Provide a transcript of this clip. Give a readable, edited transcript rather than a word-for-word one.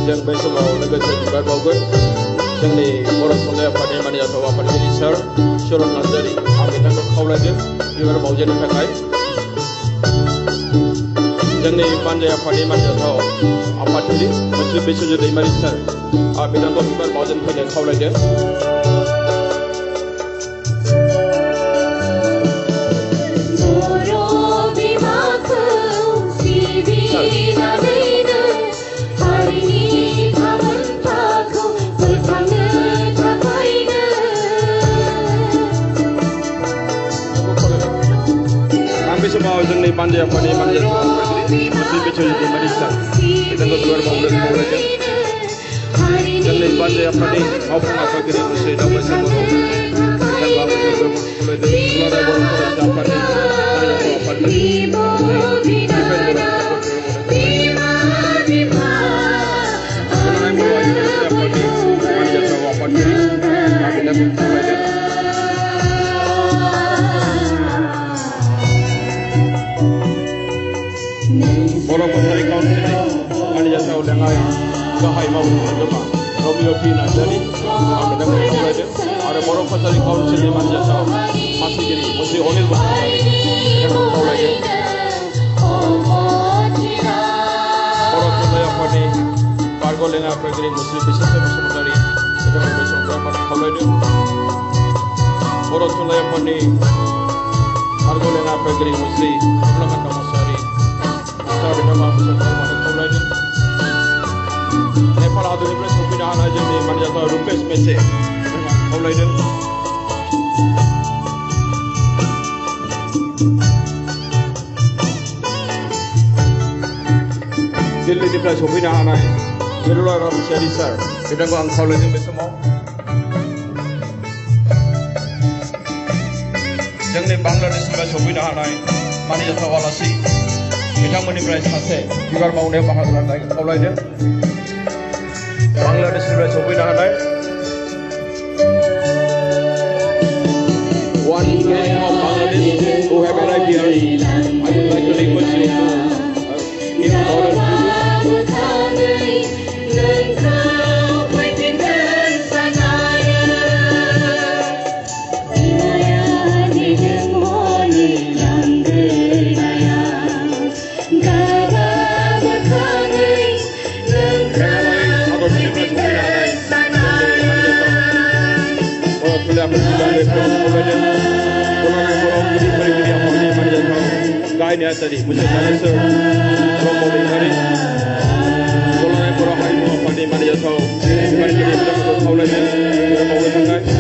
जों बै समाव लोगोसे बिबार बावगोन जोंनि बर' थुनलाइ आफादनि मानजाथाव आफादगिरि सार चरन नार्जारि आं बिथांखौ खावलायदों बिबार बावजेननो थाखाय जोंनि बानजाय आफादनि मानजाथाव आफादगिरि मुस्रि बिश्वजित दैमारि सार आं बिथांखौ बिबार बावजेन फैनो खावलायदों बे समाव जोंनि बानजाय आफादनि मानजाथाव आफादगिरि मुस्रि बिश्वजित दैमारि सार बिथांखौ बिबार बावनो खावलायदों जोंनि बानजाय आफादनि मावफुं आफादगिरि मुस्रि दावबायसा बर' बिथांखौ आं खावलायदों दुलाराय बर' फरायसा आफादनि मानजाथाव आफादगिरि बर' कसारि काउन्सिलनि मानजाथाव लेङाइ गाहाय मावगिरि सोद्रोमा रबिअ पि नार्जारि आं बिथांखौ खावलायदों आरो बर' कसारि काउन्सिलनि मानजाथाव मासिगिरि मुस्रि अनिल बसुमतारि बिथांखौ खावलायदों बर' थुनलाइ आफादनि बारग' लेङाइ आफादगिरि मुस्रि बिश्वजित बसुमतारि बिथांखौ बे समाव खावलायदों बर' थुनलाइ आफादनि बारग' लेङाइ आफादगिरि मुस्रि कमलाकान्त मुसाहारि नेपाल हादरनिफ्राय सफैनो हानाय जोंनि मानजाथाव रुपेश मेसे खावलायदों दिल्लीनिफ्राय सफैनो हानाय मिरुला रामसियारि सार बिथांखौ आं खावलायदों बे समाव जोंनि बांलादेशनिफ्राय सफैनो हानाय मानजाथाव आलासि बिथांमोननिफ्राय सासे बिबार बावनायाव बाहागो लानाय खावलायदों बांलादेशनिफ्राय सफैनो हानाय one king of Bangladesh who have arrived here. I would like to request you to give order to गाहाय नेहाथारि मुस्रि दानेश्वर ब्रह्म दैमारि दुलाराय बर' हारिमु आफादनि मानजाथाव बिबानगिरि बिथांमोनखौ खावलायदों बिबार बावनो थाखाय